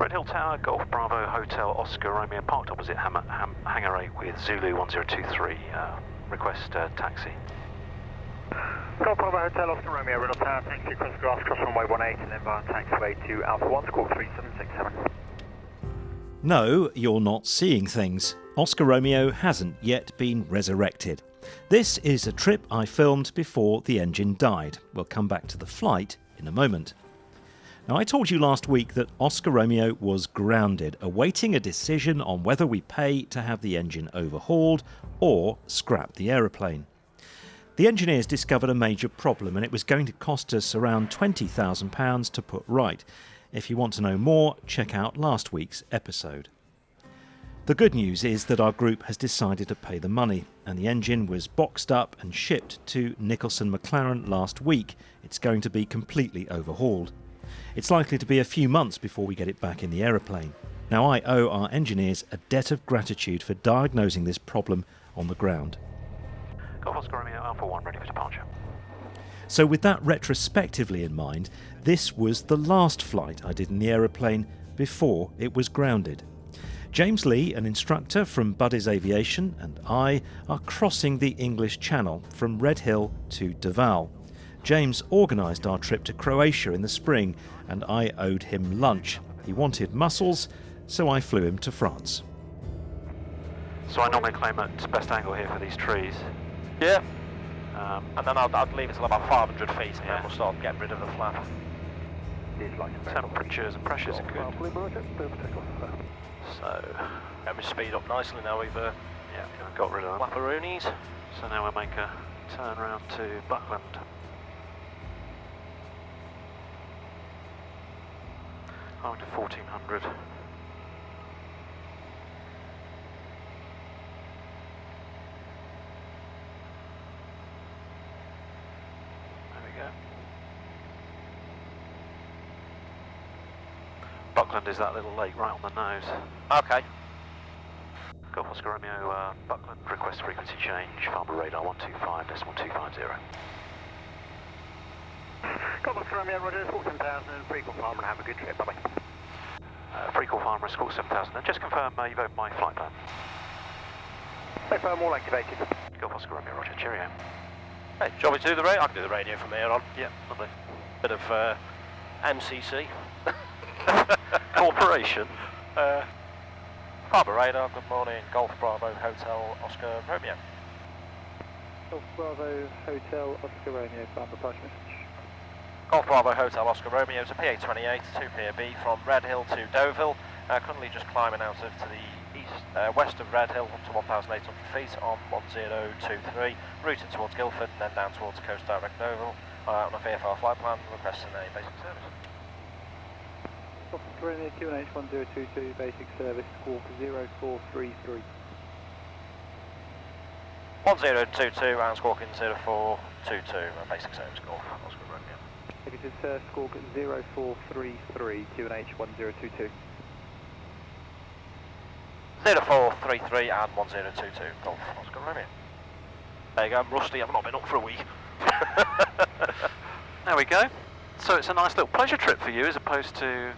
Redhill Tower, Golf Bravo Hotel Oscar Romeo, parked opposite Hangar 8 with Zulu 1023. Request taxi. Golf Bravo Hotel Oscar Romeo, Redhill Tower, taxi across grass, cross runway 18 and then via taxiway to Alpha 1, squawk 3767. No, you're not seeing things. Oscar Romeo hasn't yet been resurrected. This is a trip I filmed before the engine died. We'll come back to the flight in a moment. Now, I told you last week that Oscar Romeo was grounded, awaiting a decision on whether we pay to have the engine overhauled or scrap the aeroplane. The engineers discovered a major problem and it was going to cost us around £20,000 to put right. If you want to know more, check out last week's episode. The good news is that our group has decided to pay the money and the engine was boxed up and shipped to Nicholson McLaren last week. It's going to be completely overhauled. It's likely to be a few months before we get it back in the aeroplane. Now, I owe our engineers a debt of gratitude for diagnosing this problem on the ground. Golf Oscar Romeo, Alpha 1, ready for departure. So with that retrospectively in mind, this was the last flight I did in the aeroplane before it was grounded. James Lee, an instructor from Buddy's Aviation, and I are crossing the English Channel from Redhill to Deauville. James organised our trip to Croatia in the spring and I owed him lunch. He wanted mussels, so I flew him to France. So I normally claim at best angle here for these trees. Yeah. And then I'd leave it till about 500 feet and Yeah. then we'll start getting rid of the flap. Temperatures and pressures are good. So, Let me speed up nicely now we've yeah, got rid of that. flapperoonies. So now we'll make a turn round to Buckland. Going to 1400. There we go. Buckland is that little lake right on the nose. Okay. Golf Oscar Romeo, Buckland, request frequency change, Farmer radar 125.250. Golf Oscar Romeo, Roger, squawk 7000 and Frequent Farmer, and have a good trip, bye-bye. Frequent Farmer, squawk 7000, and just confirm you've opened my flight plan. Confirm all activated. Golf Oscar Romeo, Roger, cheerio. Hey, do you want me to do the radio? I can do the radio from here on. Yeah, lovely. Bit of MCC. Corporation. Harbour radar, good morning. Golf Bravo Hotel Oscar Romeo. Golf Bravo Hotel Oscar Romeo, Farmer approach message. Golf Bravo Hotel Oscar Romeo to PA28, 2PAB from Redhill to Deauville. Currently just climbing out to the east, west of Redhill up to 1,800 feet on 1023, routed towards Guildford and then down towards Coast Direct Deauville on a VFR flight plan, requesting a basic service. Golf Oscar Romeo, QNH 1022, basic service, squawk 0433. 1022 and squawking 0422, basic service, Golf Oscar Romeo. Negative sir, squawk 0433, QNH 1022. 0433 and 1022, Golf Oscar Romeo. There you go, I'm rusty, I've not been up for a week. There we go. So it's a nice little pleasure trip for you as opposed to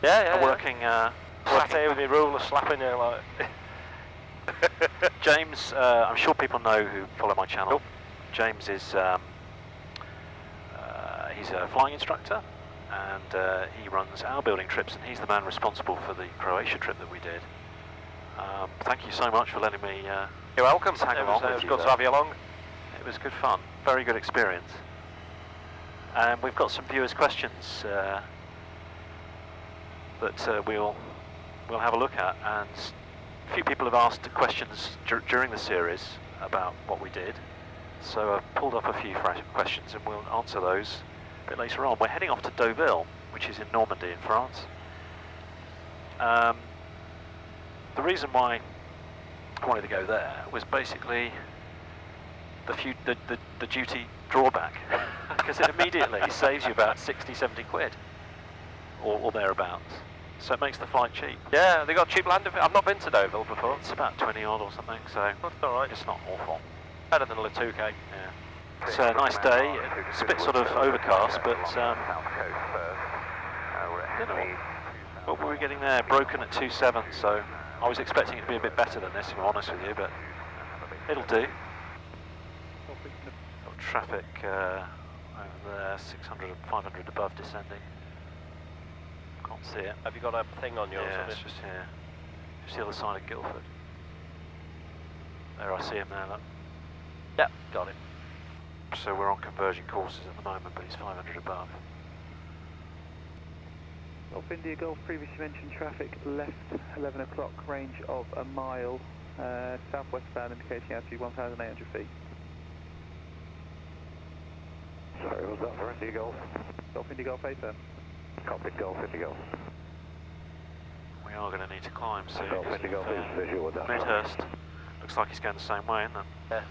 Yeah. working... Sat here with my ruler slapping you like... James, I'm sure people know who follow my channel. Cool. James is he's a flying instructor and he runs our building trips and he's the man responsible for the Croatia trip that we did. Thank you so much for letting me You're welcome, tag it along was with you good there. to have you along. It was good fun, very good experience. And we've got some viewers' questions that we'll have a look at, and a few people have asked questions during the series about what we did, so I've pulled up a few questions and we'll answer those a bit later on. We're heading off to Deauville, which is in Normandy in France. The reason why I wanted to go there was basically the duty drawback, because it immediately saves you about 60-70 quid or thereabouts. So it makes the flight cheap. Yeah, they got cheap landing. I've not been to Deauville before. It's about 20 odd or something, so That's alright. it's not awful. Better than a 2K. Yeah. It's a nice day. It's a bit sort of overcast, but you know, What were we getting there? Broken at 2.7, so I was expecting it to be a bit better than this, if I'm honest with you, but it'll do. Got traffic over there, 600 and 500 above descending. Can't see it. Have you got a thing on yours? Yeah, it's just here. Just the other side of Guildford. There, I see him there, look. Yeah, got it. So we're on converging courses at the moment, but he's 500 above. Golf India Golf, previously mentioned traffic left 11 o'clock, range of a mile, southwest bound indicating altitude 1,800 feet. Sorry, was that for India Golf? Golf India Golf, A-firm. Copy, Golf India Golf. We are going to need to climb soon. Golf India Golf is visual with that. Midhurst. Looks like he's going the same way, isn't it? Yeah.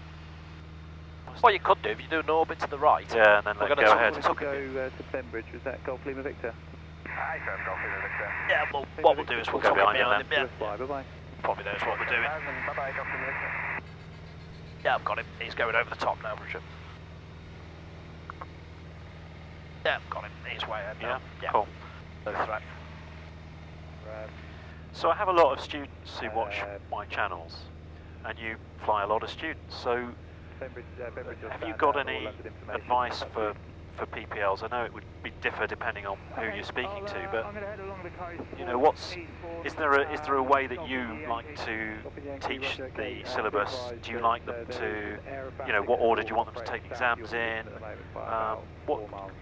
What you could do, if you do an orbit to the right. Yeah, and then let go ahead. To go to Benbridge, was that Golf Lima Victor? Hi, sir, Golf Lima Victor. Yeah, well, what we'll do is we'll Go tuck it behind behind him. Bye, bye-bye. Probably knows what we're doing. Bye-bye, Golf Lima Victor. Yeah, I've got him. He's going over the top now, Richard. Yeah, I've got him. He's way ahead now. Yeah, cool. No threat. So I have a lot of students who watch my channels, and you fly a lot of students. So have you got any advice for PPLs? I know it would differ depending on who you're speaking to, but you know, is there a way that you like to teach the syllabus? Do you like them to, you know, what order do you want them to take exams in?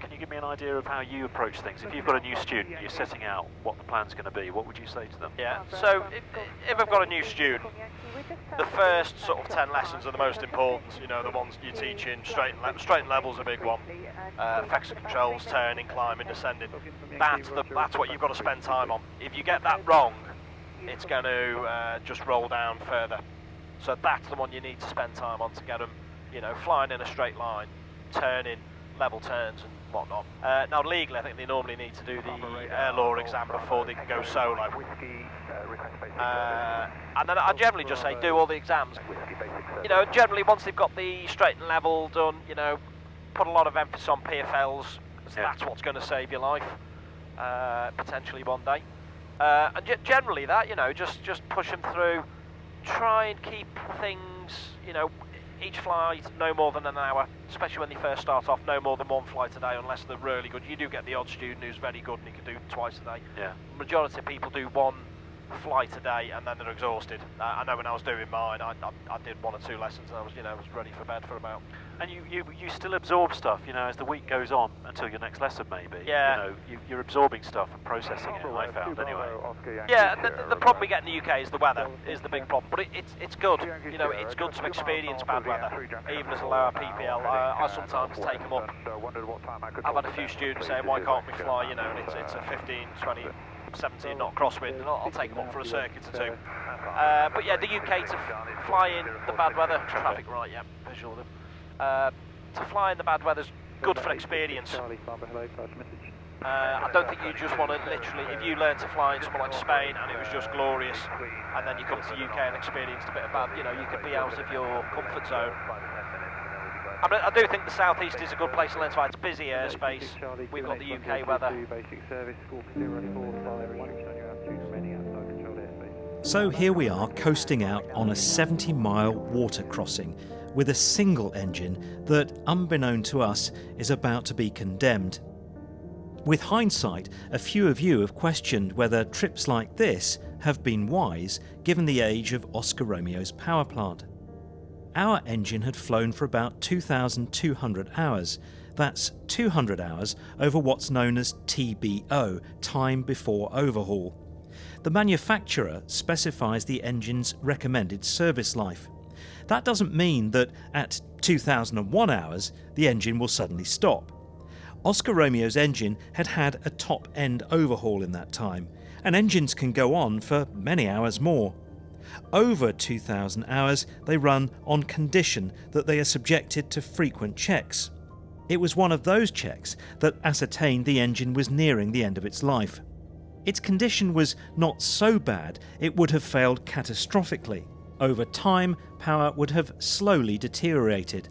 Can you give me an idea of how you approach things? If you've got a new student, you're setting out what the plan's going to be, what would you say to them? Yeah, so if I've got a new student, the first sort of 10 lessons are the most important, you know, the ones you're teaching. Straight and level's a big one. Effects and controls, turning, climbing, descending. That's what you've got to spend time on. If you get that wrong, it's going to just roll down further. So that's the one you need to spend time on to get them, you know, flying in a straight line, turning, level turns and whatnot. Now legally I think they normally need to do the air law exam before they can go solo. And then I generally just say do all the exams. You know, generally once they've got the straight and level done, you know, put a lot of emphasis on PFLs, because that's what's going to save your life, potentially one day. And generally that, you know, just push them through, try and keep things, you know, each flight no more than an hour, especially when they first start off, no more than one flight a day unless they're really good. You do get the odd student who's very good and he can do twice a day. Yeah. Majority of people do one flight a day and then they're exhausted. I know when I was doing mine, I did 1 or 2 lessons and I was, you know, was ready for bed for about. And you still absorb stuff, you know, as the week goes on until your next lesson maybe. Yeah. You know, you're absorbing stuff and processing it, I found anyway. Yeah, the problem we get in the UK is the weather, is the big problem. But it's good, you know, it's good to experience bad weather, even as a lower PPL. I sometimes take them up. I've had a few students saying, why can't we fly, you know, and it's a 15, 20, 17 knot crosswind, and I'll take them up for a circuit or two. But yeah, the UK to fly in the bad weather, traffic right, yeah, visual them. To fly in the bad weather's good for experience. I don't think you just want to literally, if you learn to fly in somewhere like Spain and it was just glorious, and then you come to the UK and experienced a bit of bad, you know, you could be out of your comfort zone. I mean, I do think the southeast is a good place to learn to fly. It's busy airspace. We've got the UK weather. So here we are coasting out on a 70-mile water crossing with a single engine that, unbeknown to us, is about to be condemned. With hindsight, a few of you have questioned whether trips like this have been wise given the age of Oscar Romeo's power plant. Our engine had flown for about 2,200 hours. That's 200 hours over what's known as TBO, time before overhaul. The manufacturer specifies the engine's recommended service life. That doesn't mean that at 2001 hours the engine will suddenly stop. Oscar Romeo's engine had had a top-end overhaul in that time, and engines can go on for many hours more. Over 2,000 hours they run on condition that they are subjected to frequent checks. It was one of those checks that ascertained the engine was nearing the end of its life. Its condition was not so bad it would have failed catastrophically. Over time, power would have slowly deteriorated.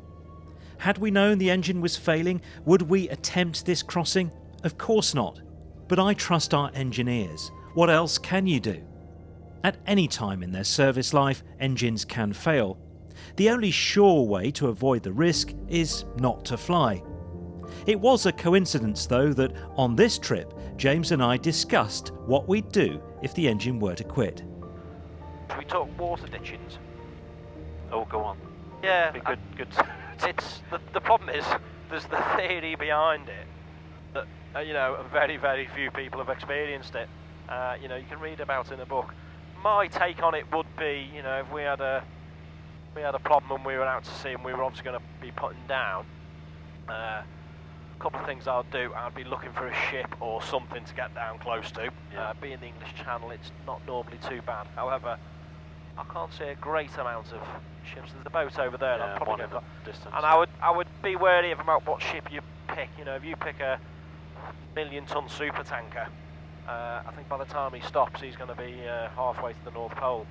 Had we known the engine was failing, would we attempt this crossing? Of course not. But I trust our engineers. What else can you do? At any time in their service life, engines can fail. The only sure way to avoid the risk is not to fly. It was a coincidence, though, that on this trip, James and I discussed what we'd do if the engine were to quit. Should we talk water ditchings? Oh, go on. Yeah, Be good. it's the problem is there's the theory behind it that very, very few people have experienced it. You can read about it in a book. My take on it would be, if we had a problem and we were out to sea and we were obviously going to be putting down, a couple of things I'd do. I'd be looking for a ship or something to get down close to. Yeah. Being the English Channel, it's not normally too bad. However, I can't see a great amount of ships. There's a boat over there. Yeah, I'd probably one go in for the distance. and I would be wary about what ship you pick. If you pick a million-ton super tanker, I think by the time he stops, he's going to be halfway to the North Pole.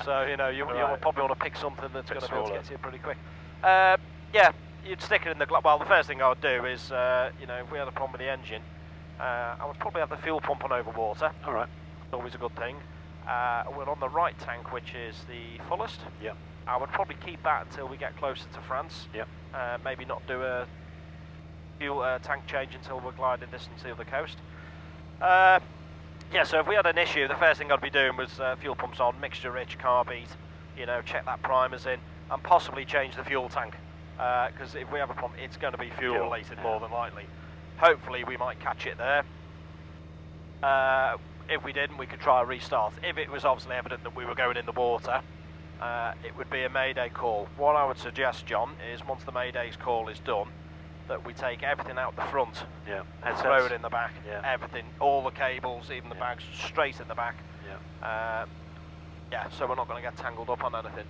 So you'll probably want to pick something that's going to be able to get to you pretty quick. Yeah, you'd stick it in the well. The first thing I would do is, if we had a problem with the engine, I would probably have the fuel pump on over water. All right. Always a good thing. We're on the right tank, which is the fullest. Yep. I would probably keep that until we get closer to France. Yep. Maybe not do a fuel tank change until we're gliding distance to the coast. Yeah, so if we had an issue, the first thing I'd be doing was fuel pumps on, mixture rich, carb heat, check that primer's in, and possibly change the fuel tank. Because if we have a problem, it's going to be fuel related more than likely. Hopefully we might catch it there. If we didn't, we could try a restart. If it was obviously evident that we were going in the water, it would be a mayday call. What I would suggest, John, is once the mayday's call is done, that we take everything out the front, throw it in the back, everything, all the cables, even the bags, straight in the back. So we're not going to get tangled up on anything.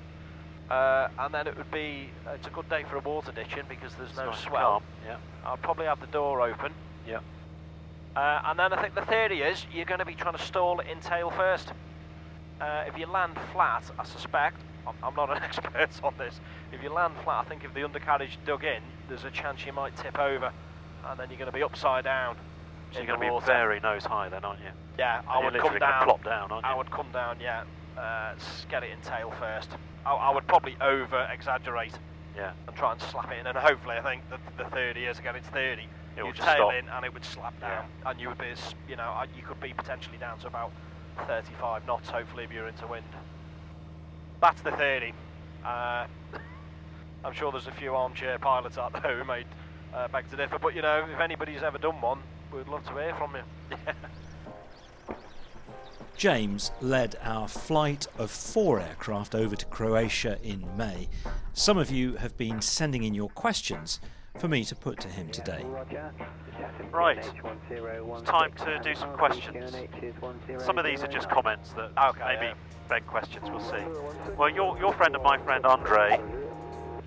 And then it's a good day for a water ditching because there's no swell. I'll probably have the door open. And then I think the theory is you're going to be trying to stall it in tail first. If you land flat, I suspect, I'm not an expert on this, if you land flat, I think if the undercarriage dug in, there's a chance you might tip over, and then you're going to be upside down. So you're going to be very nose high then, aren't you? Yeah, I would come down. Plop down, aren't you? I would come down, get it in tail first. I would probably over-exaggerate and try and slap it in, and hopefully I think the 30 is, again it's 30, you'd tail in and it would slap down, and you would be, you could be potentially down to about 35 knots, hopefully, if you're into wind. That's the 30. I'm sure there's a few armchair pilots out there who may beg to differ, but if anybody's ever done one, we'd love to hear from you. James led our flight of 4 aircraft over to Croatia in May. Some of you have been sending in your questions for me to put to him today. Right, it's time to do some questions. Some of these are just comments that maybe beg questions, we'll see. Well, your friend and my friend Andre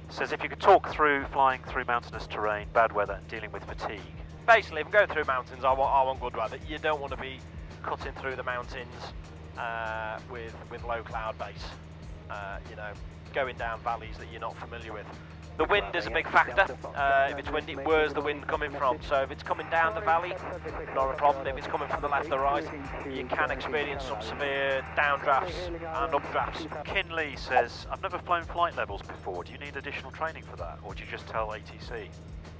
says if you could talk through flying through mountainous terrain, bad weather and dealing with fatigue. Basically, if I'm going through mountains, I want good weather. You don't want to be cutting through the mountains with low cloud base, going down valleys that you're not familiar with. The wind is a big factor. If it's windy, where's the wind coming from? So if it's coming down the valley, not a problem. If it's coming from the left or right, you can experience some severe downdrafts and updrafts. Kinley says, I've never flown flight levels before. Do you need additional training for that, or do you just tell ATC?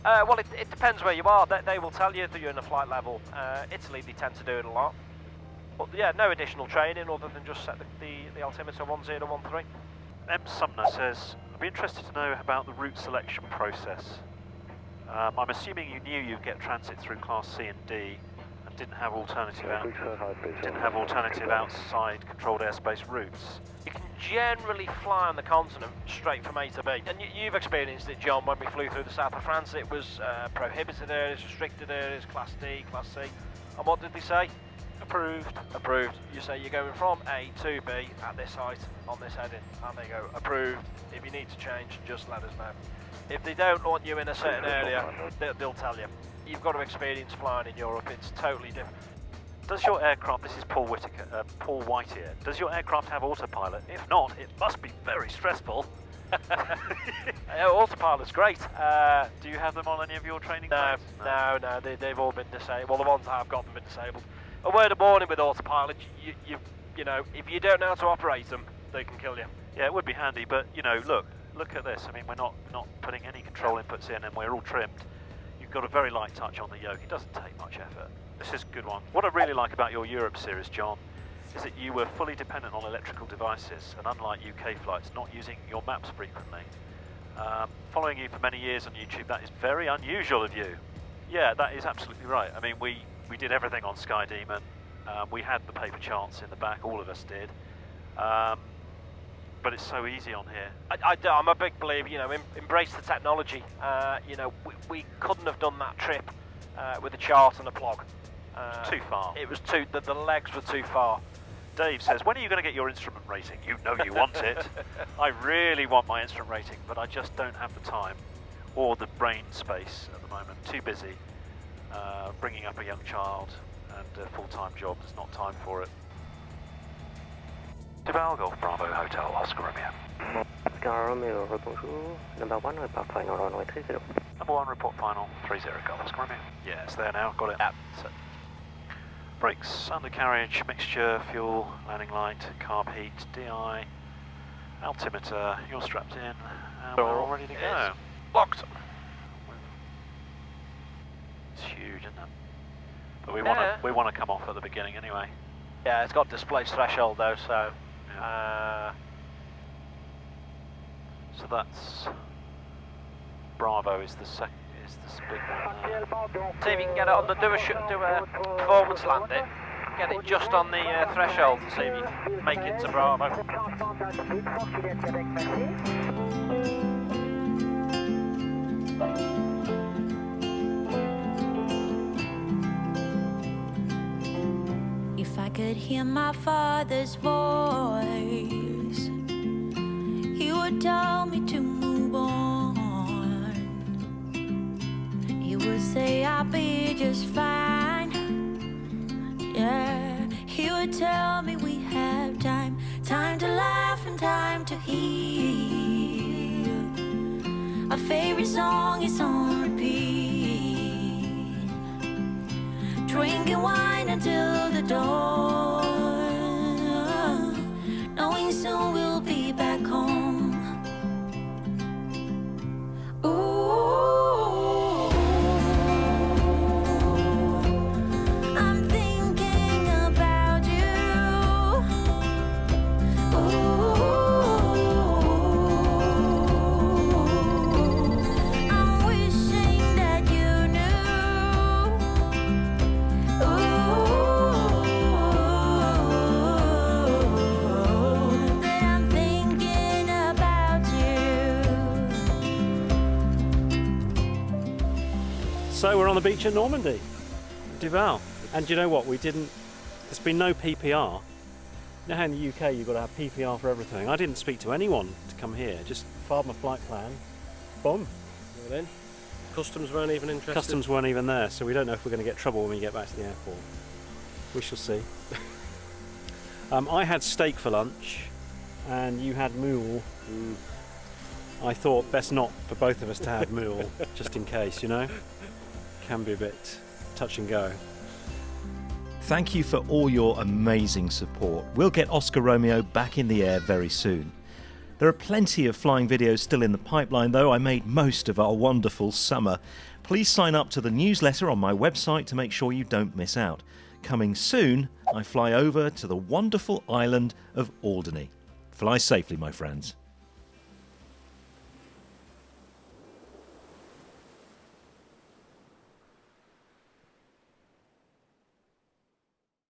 Well, it depends where you are. They will tell you that you're in a flight level. Italy, they tend to do it a lot. But yeah, no additional training other than just set the altimeter 1013. M. Sumner says, I'd be interested to know about the route selection process. I'm assuming you knew you'd get transit through Class C and D and didn't have alternative outside controlled airspace routes. You can generally fly on the continent straight from A to B. And you've experienced it, John, when we flew through the south of France. It was prohibited areas, restricted areas, Class D, Class C. And what did they say? Approved. Approved. You say you're going from A to B at this height on this heading, and they go approved. If you need to change, just let us know. If they don't want you in a certain area, they'll tell you. You've got to experience flying in Europe. It's totally different. Does your aircraft, this is Paul White here, does your aircraft have autopilot? If not, it must be very stressful. Autopilot's great. Do you have them on any of your training planes? No. They've all been disabled. Well, the ones I've got them been disabled. a word of warning with autopilot, you know, if you don't know how to operate them, they can kill you. Yeah, it would be handy, but you know, look at this. I mean, we're not putting any control inputs in, and we're all trimmed. You've got a very light touch on the yoke. It doesn't take much effort. This is a good one. What I really like about your Europe series, John, is that you were fully dependent on electrical devices, and unlike UK flights, not using your maps frequently. Following you for many years on YouTube, that is very unusual of you. Yeah, that is absolutely right. I mean, we did everything on Sky Demon. We had the paper charts in the back, all of us did. But it's so easy on here. I'm a big believer, you know, embrace the technology. You know, we couldn't have done that trip with a chart and a plog. Too far. It was the legs were too far. Dave says, when are you going to get your instrument rating? You know you want it. I really want my instrument rating, but I just don't have the time or the brain space at the moment. Too busy bringing up a young child and a full-time job. There's not time for it. Deauville, Golf Bravo Hotel, Oscar Romeo. Oscar Romeo, bonjour. Number 1, report final, runway 30. Number 1, report final, 30 Golf Oscar Romeo. Yeah, it's there now, got it. Yep. So, brakes, undercarriage, mixture, fuel, landing light, carb heat, DI, altimeter, you're strapped in, and we're all ready to go. Locked. It's huge, isn't it? But we want to come off at the beginning anyway. Yeah, it's got displaced threshold though, so. So that's Bravo is this big one. See if you can get it on the do a performance landing. Get it just on the threshold and see if you can make it to Bravo. If I could hear my father's voice, he would tell me to move on. He would say I'll be just fine. Yeah, he would tell me we have time to laugh and time to heal. Our favorite song is on repeat, drinking wine until the dawn, knowing soon we'll be back home. Ooh, I'm thinking about you. Ooh, I'm wishing that you knew. That I'm thinking about you. So we're on the beach at Normandy, Deauville. And do you know what? There's been no PPR. You know how in the UK you've got to have PPR for everything? I didn't speak to anyone to come here, just filed my flight plan, boom. Well then, customs weren't even interested. Customs weren't even there, so we don't know if we're going to get trouble when we get back to the airport. We shall see. I had steak for lunch, and you had mule. I thought best not for both of us to have mule, just in case, you know? Can be a bit touch and go. Thank you for all your amazing support. We'll get Oscar Romeo back in the air very soon. There are plenty of flying videos still in the pipeline, though. I made most of our wonderful summer. Please sign up to the newsletter on my website to make sure you don't miss out. Coming soon, I fly over to the wonderful island of Alderney. Fly safely, my friends.